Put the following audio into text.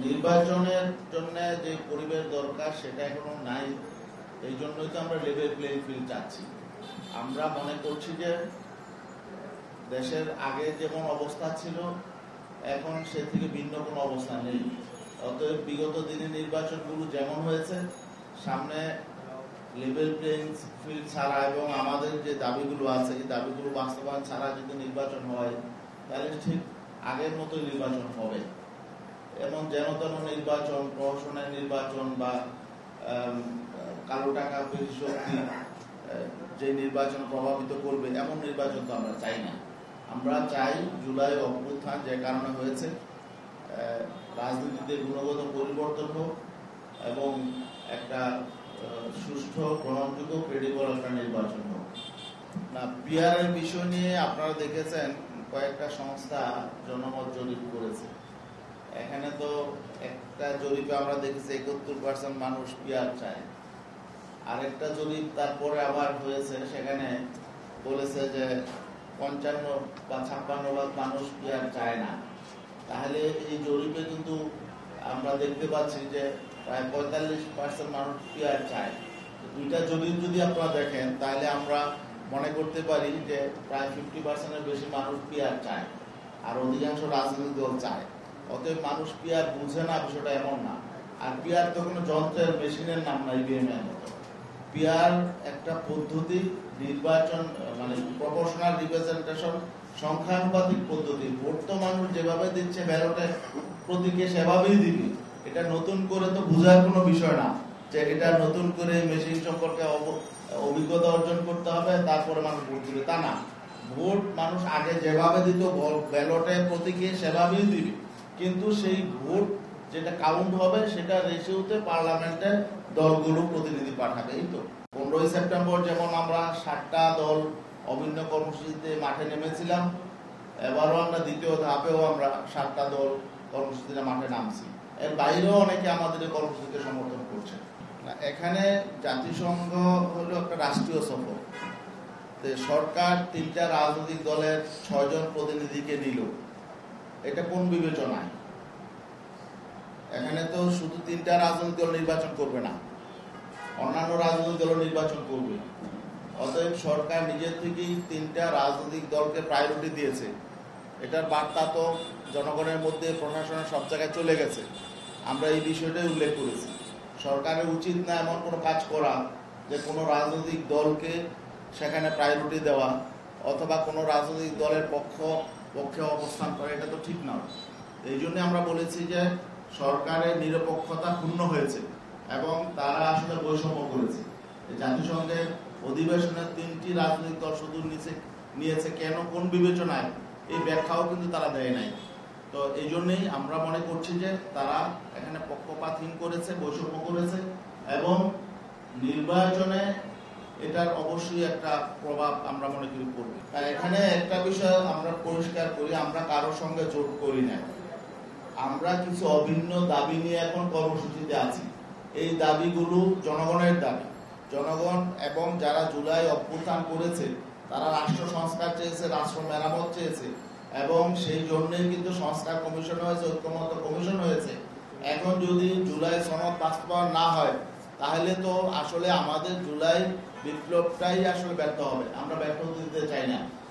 নির্বাচনের জন্য যে পরিবেশ দরকার সেটা এখনো নাই। এই জন্যই তো আমরা লেভেল প্লেইং ফিল্ড চাচ্ছি। আমরা মনে করছি যে দেশের আগে যেমন অবস্থা ছিল এখন সে থেকে ভিন্ন কোনো অবস্থা নেই। অতএব বিগত দিনে নির্বাচনগুলো যেমন হয়েছে, সামনে লেভেল প্লেইং ফিল্ড ছাড়া এবং আমাদের যে দাবিগুলো আছে এই দাবিগুলো বাস্তবায়ন ছাড়া যদি নির্বাচন হয় তাহলে ঠিক আগের মতো নির্বাচন হবে। এমন যেন তেন নির্বাচন, প্রহসনের নির্বাচন বা কালো টাকা শক্তি যে নির্বাচন প্রভাবিত করবে এমন নির্বাচন তো আমরা চাই না। আমরা চাই জুলাই অভ্যুত্থান যে কারণে হয়েছে রাজনীতিতে গুণগত পরিবর্তন হোক এবং একটা সুষ্ঠু, গ্রহণযোগ্য, ক্রেডিবল একটা নির্বাচন হোক। না, পিআর এর বিষয় নিয়ে আপনারা দেখেছেন কয়েকটা সংস্থা জনমত জরিপ করেছে। এখানে তো একটা জরিপে আমরা দেখেছি 71% মানুষ পিআর চায়। আরেকটা জরিপ তারপরে আবার হয়েছে, সেখানে বলেছে যে 55 বা 56% মানুষ পিআর চায় না। তাহলে এই জরিপে কিন্তু আমরা দেখতে পাচ্ছি যে প্রায় 45% মানুষ পিআর চায়। দুইটা জরিপ যদি আপনারা দেখেন তাহলে আমরা মনে করতে পারি যে প্রায় 50%-এর বেশি মানুষ পিআর চায়, আর অধিকাংশ রাজনৈতিক দল চায়। অতএব মানুষ পিআর বুঝে না বিষয়টা এমন না। আর পিআর তো কোনো যন্ত্রের, মেশিনের নাম না ইভিএম এর মতো। পিআর একটা পদ্ধতি, নির্বাচন মানে প্রপোর্শনাল রিপ্রেজেন্টেশন, সংখ্যানুপাতিক পদ্ধতি। ভোট তো মানুষ যেভাবে দিচ্ছে ব্যালটে প্রতীকে সেভাবেই দিবে। এটা নতুন করে তো বোঝার কোনো বিষয় না যে এটা নতুন করে মেশিন সম্পর্কে অভিজ্ঞতা অর্জন করতে হবে তারপরে মানুষ ভোট দিবে, তা না। ভোট মানুষ আগে যেভাবে দিত ব্যালটে প্রতীকে সেভাবেই দিবে, কিন্তু সেই ভোট যেটা কাউন্ট হবে সেটা রেশিওতে পার্লামেন্টে দলগুলো প্রতিনিধি পাঠাবে। এই তো 15ই সেপ্টেম্বর যেমন আমরা 7টা দল অভিন্ন কর্মসূচিতে মাঠে নেমেছিলাম, এবারও আমরা দ্বিতীয় ধাপেও আমরা 7টা দল কর্মসূচিতে মাঠে নামছি। এর বাইরেও অনেকে আমাদের এই কর্মসূচিকে সমর্থন করছে। এখানে জাতিসংঘ হলো একটা রাষ্ট্রীয় সফর। সরকার 3টা রাজনৈতিক দলের 6 জন প্রতিনিধিকে নিল, এটা কোন বিবেচনায়? এখানে তো শুধু 3টা রাজনৈতিক দল নির্বাচন করবে না, অন্যান্য রাজনৈতিক দল নির্বাচন করবে। অতএব সরকার নিজের থেকেই 3টা রাজনৈতিক দলকে প্রায়োরিটি দিয়েছে। এটার বার্তা তো জনগণের মধ্যে, প্রশাসনের সব জায়গায় চলে গেছে। আমরা এই বিষয়টাই উল্লেখ করেছি। সরকারের উচিত না এমন কোনো কাজ করা যে কোনো রাজনৈতিক দলকে সেখানে প্রায়োরিটি দেওয়া অথবা কোনো রাজনৈতিক দলের পক্ষে অবস্থান করা, এটা তো ঠিক নয়। এই জন্য আমরা বলেছি যে সরকারের নিরপেক্ষতা ক্ষুণ্ণ হয়েছে এবং তারা আসলে বৈষম্য করেছে। জাতিসংঘের অধিবেশনের 3টি রাজনৈতিক দল শুধু নিয়েছে কেন, কোন বিবেচনায়, এই ব্যাখ্যাও কিন্তু তারা দেয় নাই। তো এই জন্যই আমরা মনে করছি যে তারা এখানে পক্ষপাতহীন করেছে, বৈষম্য করেছে এবং নির্বাচনে এটার অবশ্যই একটা প্রভাব আমরা মনে করি পড়বে। আর এখানে একটা বিষয় আমরা পরিষ্কার করি, আমরা কারোর সঙ্গে জোট করি না। আমরা কিছু অভিন্ন দাবি নিয়ে এখন কর্মসূচিতে আছি। এই দাবিগুলো জনগণের দাবি। জনগণ এবং যারা জুলাই অভ্যুত্থান করেছে তারা রাষ্ট্র সংস্কার চেয়েছে, রাষ্ট্র মেরামত চেয়েছে এবং সেই জন্যই কিন্তু সংস্কার কমিশন হয়েছে, ঐক্যমত্য কমিশন হয়েছে। এখন যদি জুলাই সনদ বাস্তবায়ন না হয় তাহলে তো আসলে আমাদের জুলাই বিপ্লবটাই আসলে ব্যর্থ হবে। আমরা ব্যর্থ দিতে চাই না।